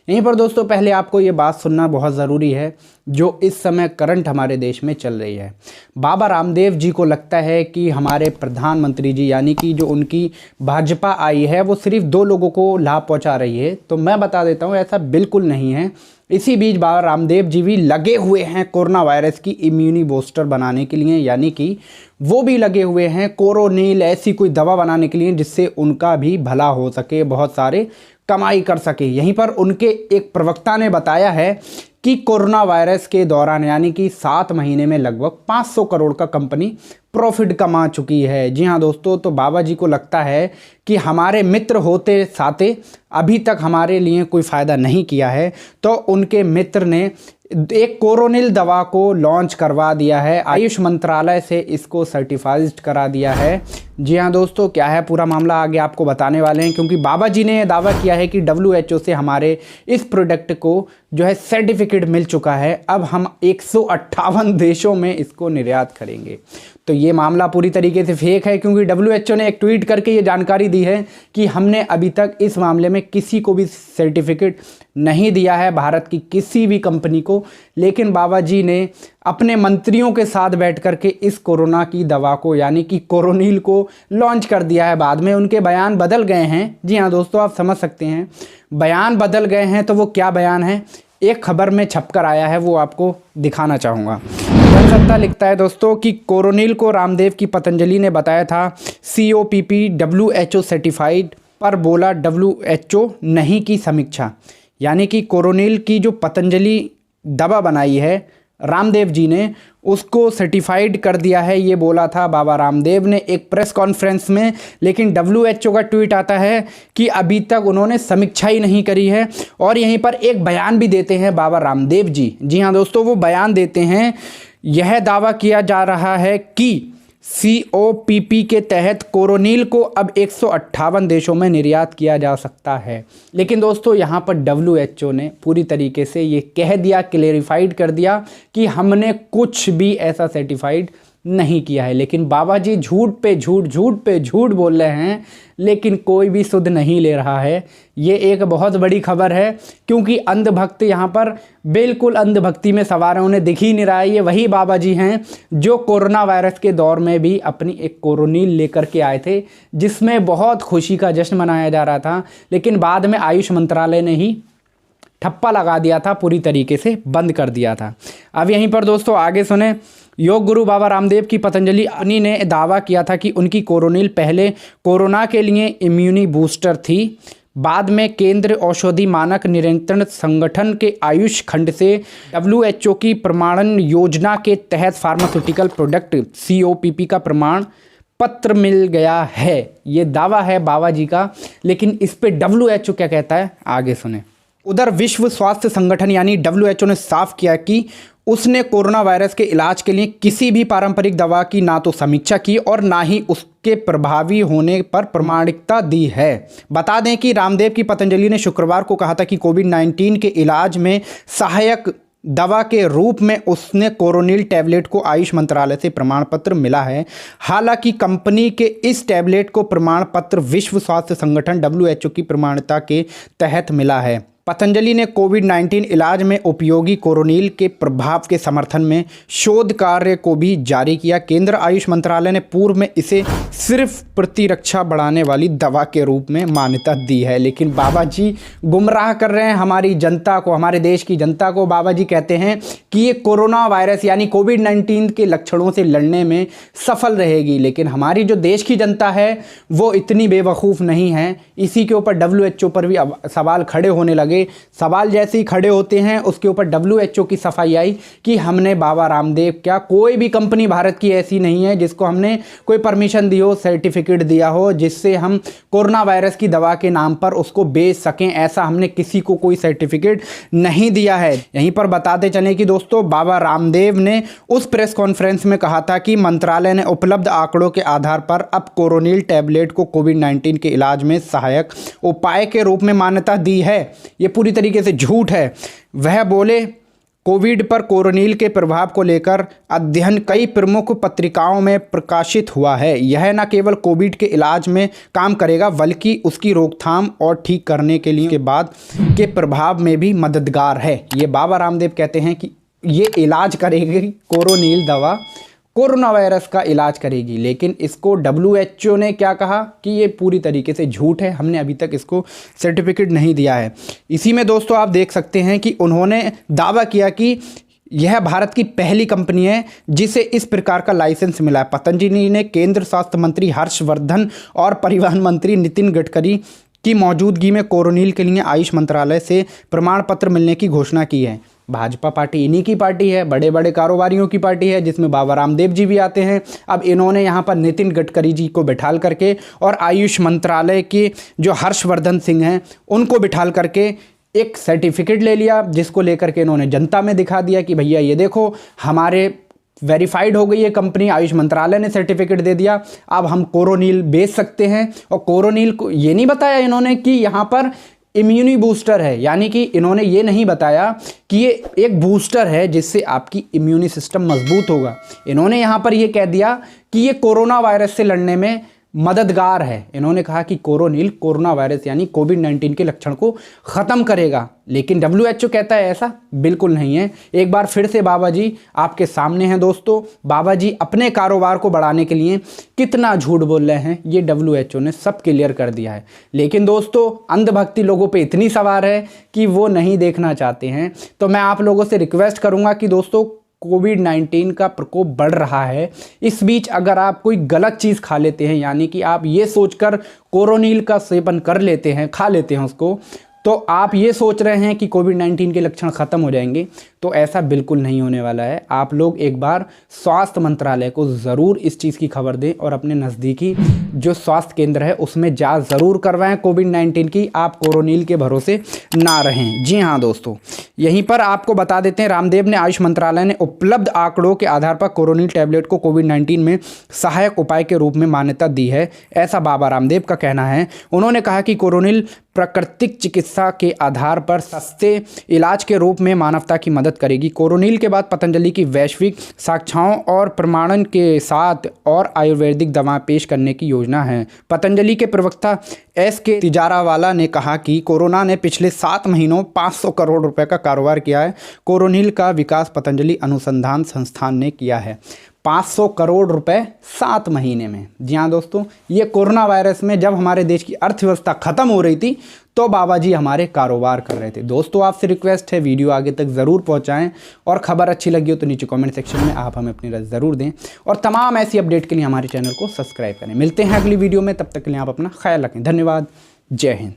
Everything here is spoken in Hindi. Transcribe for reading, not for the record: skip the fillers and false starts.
यहीं पर दोस्तों पहले आपको ये बात सुनना बहुत ज़रूरी है जो इस समय करंट हमारे देश में चल रही है। बाबा रामदेव जी को लगता है कि हमारे प्रधानमंत्री जी यानी कि जो उनकी भाजपा आई है वो सिर्फ 2 लोगों को लाभ पहुंचा रही है। तो मैं बता देता हूं ऐसा बिल्कुल नहीं है। इसी बीच बाबा रामदेव जी भी लगे हुए हैं कोरोना वायरस की इम्यूनी बूस्टर बनाने के लिए, यानी कि वो भी लगे हुए हैं कोरोनिल ऐसी कोई दवा बनाने के लिए जिससे उनका भी भला हो सके, बहुत सारे कमाई कर सके। यहीं पर उनके एक प्रवक्ता ने बताया है कि कोरोना वायरस के दौरान यानी कि 7 महीने में लगभग 500 करोड़ का कंपनी प्रॉफिट कमा चुकी है। जी हाँ दोस्तों, तो बाबा जी को लगता है कि हमारे मित्र होते साथे अभी तक हमारे लिए कोई फ़ायदा नहीं किया है, तो उनके मित्र ने एक कोरोनिल दवा को लॉन्च करवा दिया है। आयुष मंत्रालय से इसको सर्टिफाइड करा दिया है। जी हाँ दोस्तों, क्या है पूरा मामला आगे आपको बताने वाले हैं, क्योंकि बाबा जी ने दावा किया है कि WHO से हमारे इस प्रोडक्ट को जो है सर्टिफिकेट मिल चुका है। अब हम 158 देशों में इसको निर्यात करेंगे। तो ये मामला पूरी तरीके से फेक है, क्योंकि WHO ने एक ट्वीट करके ये जानकारी दी है कि हमने अभी तक इस मामले में किसी को भी सर्टिफिकेट नहीं दिया है, भारत की किसी भी कंपनी को। लेकिन बाबा जी ने अपने मंत्रियों के साथ बैठ करके इस कोरोना की दवा को यानी कि कोरोनिल को लॉन्च कर दिया है। बाद में उनके बयान बदल गए हैं। जी हाँ दोस्तों, आप समझ सकते हैं बयान बदल गए हैं। तो वो क्या बयान है, एक खबर में छपकर आया है, वो आपको दिखाना चाहूँगा। जनसत्ता लिखता है दोस्तों कि कोरोनिल को रामदेव की पतंजलि ने बताया था COPP WHO सर्टिफाइड, पर बोला WHO नहीं की समीक्षा। यानी कि कोरोनिल की जो पतंजलि दवा बनाई है रामदेव जी ने, उसको सर्टिफाइड कर दिया है, ये बोला था बाबा रामदेव ने एक प्रेस कॉन्फ्रेंस में। लेकिन WHO का ट्वीट आता है कि अभी तक उन्होंने समीक्षा ही नहीं करी है। और यहीं पर एक बयान भी देते हैं बाबा रामदेव जी। जी हाँ दोस्तों, वो बयान देते हैं, यह दावा किया जा रहा है कि COPP के तहत कोरोनिल को अब 158 देशों में निर्यात किया जा सकता है। लेकिन दोस्तों यहाँ पर WHO ने पूरी तरीके से ये कह दिया, क्लेरिफाइड कर दिया कि हमने कुछ भी ऐसा सर्टिफाइड नहीं किया है। लेकिन बाबा जी झूठ पे झूठ बोल रहे हैं, लेकिन कोई भी सुध नहीं ले रहा है। ये एक बहुत बड़ी खबर है, क्योंकि अंधभक्त यहाँ पर बिल्कुल अंधभक्ति में सवार हैं, उन्हें दिख ही नहीं रहा है। ये वही बाबा जी हैं जो कोरोना वायरस के दौर में भी अपनी एक कोरोनिल लेकर के आए थे, जिसमें बहुत खुशी का जश्न मनाया जा रहा था। लेकिन बाद में आयुष मंत्रालय ने ही ठप्पा लगा दिया था, पूरी तरीके से बंद कर दिया था। अब यहीं पर दोस्तों आगे सुने, योग गुरु बाबा रामदेव की पतंजलि अपनी ने दावा किया था कि उनकी कोरोनिल पहले कोरोना के लिए इम्यूनी बूस्टर थी। बाद में केंद्र औषधि मानक नियंत्रण संगठन के आयुष खंड से WHO की प्रमाणन योजना के तहत फार्मास्यूटिकल प्रोडक्ट COPP का प्रमाण पत्र मिल गया है। ये दावा है बाबा जी का। लेकिन इस पे WHO क्या कहता है, आगे सुने। उधर विश्व स्वास्थ्य संगठन यानी WHO ने साफ किया कि उसने कोरोना वायरस के इलाज के लिए किसी भी पारंपरिक दवा की ना तो समीक्षा की और ना ही उसके प्रभावी होने पर प्रमाणिकता दी है। बता दें कि रामदेव की पतंजलि ने शुक्रवार को कहा था कि कोविड-19 के इलाज में सहायक दवा के रूप में उसने कोरोनिल टैबलेट को आयुष मंत्रालय से प्रमाण पत्र मिला है। हालांकि कंपनी के इस टैबलेट को प्रमाण पत्र विश्व स्वास्थ्य संगठन WHO की प्रमाणिकता के तहत मिला है। पतंजलि ने कोविड-19 इलाज में उपयोगी कोरोनिल के प्रभाव के समर्थन में शोध कार्य को भी जारी किया। केंद्र आयुष मंत्रालय ने पूर्व में इसे सिर्फ प्रतिरक्षा बढ़ाने वाली दवा के रूप में मान्यता दी है। लेकिन बाबा जी गुमराह कर रहे हैं हमारी जनता को, हमारे देश की जनता को। बाबा जी कहते हैं कि ये कोरोना वायरस यानी कोविड-19 के लक्षणों से लड़ने में सफल रहेगी। लेकिन हमारी जो देश की जनता है वो इतनी बेवकूफ़ नहीं है। इसी के ऊपर WHO पर भी सवाल खड़े होने लगे। सवाल जैसे ही खड़े होते हैं उसके ऊपर WHO की सफाई आई कि हमने बाबा रामदेव, क्या कोई भी कंपनी भारत की ऐसी नहीं है जिसको हमने कोई परमिशन दी हो, सर्टिफिकेट दिया हो, जिससे हम कोरोना वायरस की दवा के नाम पर उसको बेच सकें। ऐसा हमने किसी को कोई सर्टिफिकेट नहीं दिया है। यहीं पर बताते चलें कि दोस्तों बाबा रामदेव ने उस प्रेस कॉन्फ्रेंस में कहा था कि मंत्रालय ने उपलब्ध आंकड़ों के आधार पर अब कोरोनिल टैबलेट को कोविड-19 के इलाज में सहायक उपाय के रूप में मान्यता दी है। ये पूरी तरीके से झूठ है। वह बोले कोविड पर कोरोनिल के प्रभाव को लेकर अध्ययन कई प्रमुख पत्रिकाओं में प्रकाशित हुआ है। यह न केवल कोविड के इलाज में काम करेगा बल्कि उसकी रोकथाम और ठीक करने के लिए के बाद के प्रभाव में भी मददगार है। ये बाबा रामदेव कहते हैं कि ये इलाज करेगी, कोरोनिल दवा कोरोना वायरस का इलाज करेगी, लेकिन इसको WHO ने क्या कहा कि ये पूरी तरीके से झूठ है, हमने अभी तक इसको सर्टिफिकेट नहीं दिया है। इसी में दोस्तों आप देख सकते हैं कि उन्होंने दावा किया कि यह भारत की पहली कंपनी है जिसे इस प्रकार का लाइसेंस मिला है। पतंजलि ने केंद्र स्वास्थ्य मंत्री हर्षवर्धन और परिवहन मंत्री नितिन गडकरी की मौजूदगी में कोरोनिल के लिए आयुष मंत्रालय से प्रमाण पत्र मिलने की घोषणा की है। भाजपा पार्टी इन्हीं की पार्टी है, बड़े बड़े कारोबारियों की पार्टी है, जिसमें बाबा रामदेव जी भी आते हैं। अब इन्होंने यहाँ पर नितिन गडकरी जी को बिठाल करके और आयुष मंत्रालय के जो हर्षवर्धन सिंह हैं उनको बिठाल करके एक सर्टिफिकेट ले लिया, जिसको लेकर के इन्होंने जनता में दिखा दिया कि भैया ये देखो हमारे वेरीफाइड हो गई है कंपनी, आयुष मंत्रालय ने सर्टिफिकेट दे दिया, अब हम कोरोनिल बेच सकते हैं। और कोरोनिल को ये नहीं बताया इन्होंने कि यहाँ पर इम्यूनी बूस्टर है, यानी कि इन्होंने ये नहीं बताया कि ये एक बूस्टर है जिससे आपकी इम्यूनी सिस्टम मजबूत होगा। इन्होंने यहाँ पर ये कह दिया कि ये कोरोना वायरस से लड़ने में मददगार है। इन्होंने कहा कि कोरोनिल कोरोना वायरस यानी कोविड-19 के लक्षण को ख़त्म करेगा, लेकिन WHO कहता है ऐसा बिल्कुल नहीं है। एक बार फिर से बाबा जी आपके सामने हैं दोस्तों। बाबा जी अपने कारोबार को बढ़ाने के लिए कितना झूठ बोल रहे हैं ये WHO ने सब क्लियर कर दिया है। लेकिन दोस्तों अंधभक्ति लोगों पे इतनी सवार है कि वो नहीं देखना चाहते हैं। तो मैं आप लोगों से रिक्वेस्ट करूँगा कि दोस्तों कोविड-19 का प्रकोप बढ़ रहा है, इस बीच अगर आप कोई गलत चीज़ खा लेते हैं, यानी कि आप ये सोचकर कोरोनिल का सेवन कर लेते हैं, खा लेते हैं उसको, तो आप ये सोच रहे हैं कि कोविड-19 के लक्षण ख़त्म हो जाएंगे, तो ऐसा बिल्कुल नहीं होने वाला है। आप लोग एक बार स्वास्थ्य मंत्रालय को ज़रूर इस चीज़ की खबर दें और अपने नज़दीकी जो स्वास्थ्य केंद्र है उसमें जांच ज़रूर करवाएं कोविड-19 की। आप कोरोनिल के भरोसे ना रहें। जी हाँ दोस्तों, यहीं पर आपको बता देते हैं रामदेव ने आयुष मंत्रालय ने उपलब्ध आंकड़ों के आधार पर कोरोनिल टैबलेट को कोविड-19 में सहायक उपाय के रूप में मान्यता दी है, ऐसा बाबा रामदेव का कहना है। उन्होंने कहा कि कोरोनिल प्राकृतिक चिकित्सा के आधार पर सस्ते इलाज के रूप में मानवता की मदद करेगी। कोरोनिल के बाद पतंजलि की वैश्विक साक्षाओं और प्रमाणन के साथ और आयुर्वेदिक दवाएं पेश करने की योजना है। पतंजलि के प्रवक्ता SK तिजारावाला ने कहा कि कोरोना ने पिछले 7 महीनों 500 करोड़ रुपए का कारोबार किया है। कोरोनिल का विकास पतंजलि अनुसंधान संस्थान ने किया है। 500 करोड़ रुपए 7 महीने में। जी हाँ दोस्तों, ये कोरोना वायरस में जब हमारे देश की अर्थव्यवस्था ख़त्म हो रही थी तो बाबा जी हमारे कारोबार कर रहे थे। दोस्तों आपसे रिक्वेस्ट है वीडियो आगे तक ज़रूर पहुंचाएं और ख़बर अच्छी लगी हो तो नीचे कमेंट सेक्शन में आप हमें अपनी राय ज़रूर दें और तमाम ऐसी अपडेट के लिए हमारे चैनल को सब्सक्राइब करें। मिलते हैं अगली वीडियो में, तब तक के लिए आप अपना ख्याल रखें। धन्यवाद। जय हिंद।